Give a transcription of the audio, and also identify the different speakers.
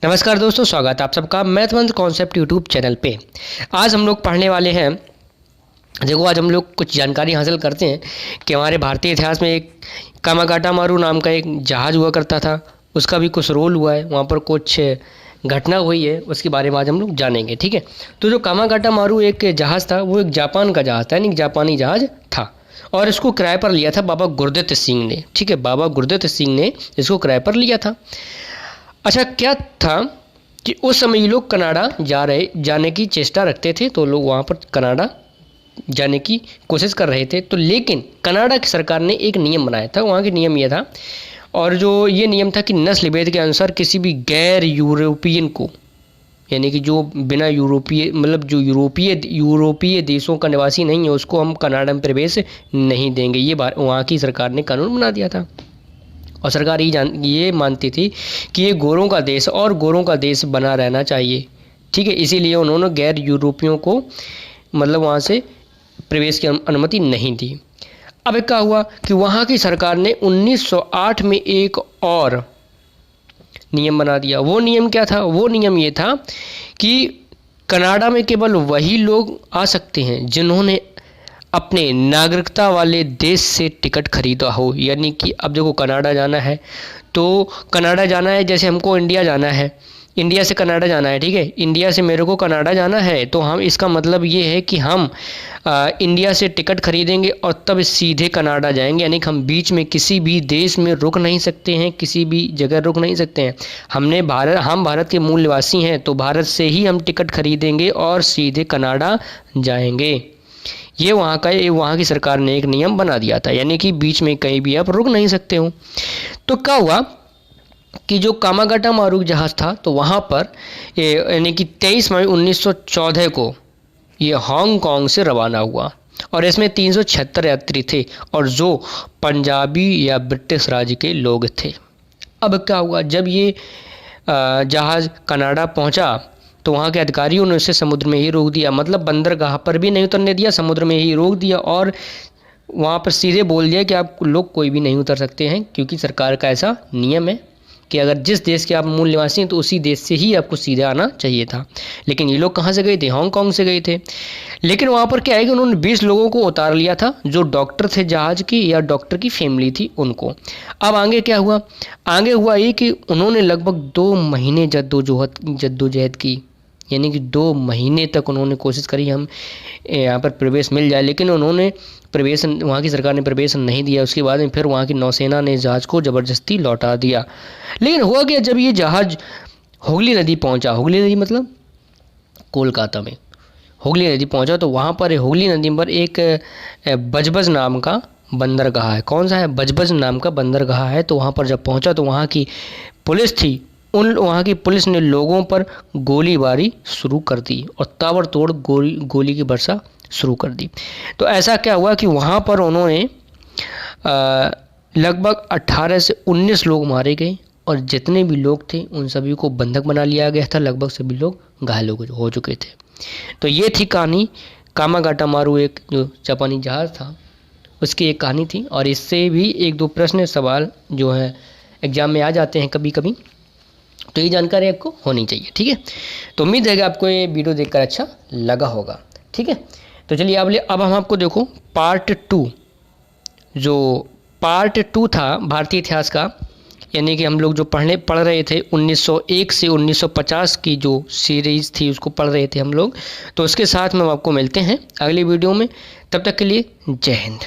Speaker 1: नमस्कार दोस्तों, स्वागत है आप सबका मैथ मंत्र कॉन्सेप्ट यूट्यूब चैनल पे। आज हम लोग पढ़ने वाले हैं। देखो, आज हम लोग कुछ जानकारी हासिल करते हैं कि हमारे भारतीय इतिहास में एक कामागाटा मारू नाम का एक जहाज़ हुआ करता था। उसका भी कुछ रोल हुआ है, वहाँ पर कुछ घटना हुई है, उसके बारे में आज हम लोग जानेंगे। ठीक है, तो जो कामागाटा मारू एक जहाज़ था, वो एक जापान का जहाज़ था, यानी जापानी जहाज़ था। और इसको किराए पर लिया था बाबा गुरदित्त सिंह ने। ठीक है, बाबा गुरदित्त सिंह ने इसको किराए पर लिया था। अच्छा, क्या था कि उस समय ये लोग कनाडा जाने की चेष्टा रखते थे, तो लोग वहाँ पर कनाडा जाने की कोशिश कर रहे थे। तो लेकिन कनाडा की सरकार ने एक नियम बनाया था। वहाँ के नियम ये था, और जो ये नियम था कि नस्ल भेद के अनुसार किसी भी गैर यूरोपियन को, यानी कि जो बिना यूरोपीय मतलब जो यूरोपीय देशों का निवासी नहीं है, उसको हम कनाडा में प्रवेश नहीं देंगे। ये वहाँ की सरकार ने कानून बना दिया था। और सरकार ये मानती थी कि ये गोरों का देश और गोरों का देश बना रहना चाहिए। ठीक है, इसीलिए उन्होंने गैर यूरोपियों को मतलब वहाँ से प्रवेश की अनुमति नहीं दी। अब क्या हुआ कि वहाँ की सरकार ने 1908 में एक और नियम बना दिया। वो नियम क्या था? वो नियम ये था कि कनाडा में केवल वही लोग आ सकते हैं जिन्होंने अपने नागरिकता वाले देश से टिकट खरीदा हो। यानी कि अब देखो, कनाडा जाना है तो कनाडा जाना है, जैसे हमको इंडिया जाना है, इंडिया से कनाडा जाना है। ठीक है, इंडिया से मेरे को कनाडा जाना है, तो हम इसका मतलब ये है कि हम इंडिया से टिकट खरीदेंगे और तब सीधे कनाडा जाएंगे। यानी कि हम बीच में किसी भी देश में रुक नहीं सकते हैं, किसी भी जगह रुक नहीं सकते हैं। हम भारत के मूल निवासी हैं, तो भारत से ही हम टिकट खरीदेंगे और सीधे कनाडा जाएंगे। ये वहाँ की सरकार ने एक नियम बना दिया था, यानी कि बीच में कहीं भी आप रुक नहीं सकते हो। तो क्या हुआ कि जो कामागाटा मारू जहाज़ था, तो वहाँ पर यानी कि 23 मई 1914 को ये हांगकांग से रवाना हुआ, और इसमें 376 यात्री थे, और जो पंजाबी या ब्रिटिश राज्य के लोग थे। अब क्या हुआ, जब ये जहाज़ कनाडा पहुँचा तो वहाँ के अधिकारियों ने उसे समुद्र में ही रोक दिया। मतलब बंदरगाह पर भी नहीं उतरने दिया, समुद्र में ही रोक दिया, और वहाँ पर सीधे बोल दिया कि आप लोग कोई भी नहीं उतर सकते हैं, क्योंकि सरकार का ऐसा नियम है कि अगर जिस देश के आप मूल निवासी हैं तो उसी देश से ही आपको सीधे आना चाहिए था। लेकिन ये लोग कहाँ से गए थे? हांगकांग से गए थे। लेकिन वहाँ पर क्या है कि उन्होंने 20 लोगों को उतार लिया था, जो डॉक्टर थे जहाज़ की या डॉक्टर की फैमिली थी उनको। अब आगे क्या हुआ? आगे हुआ ये कि उन्होंने लगभग 2 महीने जद्दोजहद की, यानी कि 2 महीने तक उन्होंने कोशिश करी हम यहाँ पर प्रवेश मिल जाए, लेकिन उन्होंने वहाँ की सरकार ने प्रवेश नहीं दिया। उसके बाद में फिर वहाँ की नौसेना ने जहाज़ को ज़बरदस्ती लौटा दिया। लेकिन हुआ क्या, जब ये जहाज़ हुगली नदी पहुँचा, हुगली नदी मतलब कोलकाता में हुगली नदी पहुँचा, तो वहाँ पर हुगली नदी पर एक बजबज नाम का बंदरगाह है। कौन सा है? बजबज नाम का बंदरगाह है। तो वहाँ पर जब पहुँचा तो वहाँ की पुलिस थी, वहाँ की पुलिस ने लोगों पर गोलीबारी शुरू कर दी और ताबड़तोड़ गोली की वर्षा शुरू कर दी। तो ऐसा क्या हुआ कि वहाँ पर उन्होंने लगभग 18 से 19 लोग मारे गए, और जितने भी लोग थे उन सभी को बंधक बना लिया गया था। लगभग सभी लोग घायल हो चुके थे। तो ये थी कहानी कामागाटा मारू, एक जो जापानी जहाज़ था उसकी एक कहानी थी। और इससे भी 1-2 प्रश्न सवाल जो है एग्ज़ाम में आ जाते हैं कभी कभी, तो ये जानकारी आपको होनी चाहिए। ठीक है, तो उम्मीद है कि आपको ये वीडियो देखकर अच्छा लगा होगा। ठीक है, तो चलिए अब हम आपको देखो पार्ट 2, जो पार्ट 2 था भारतीय इतिहास का, यानी कि हम लोग जो पढ़ रहे थे 1901 से 1950 की जो सीरीज़ थी उसको पढ़ रहे थे हम लोग। तो उसके साथ में हम आपको मिलते हैं अगली वीडियो में। तब तक के लिए जय हिंद।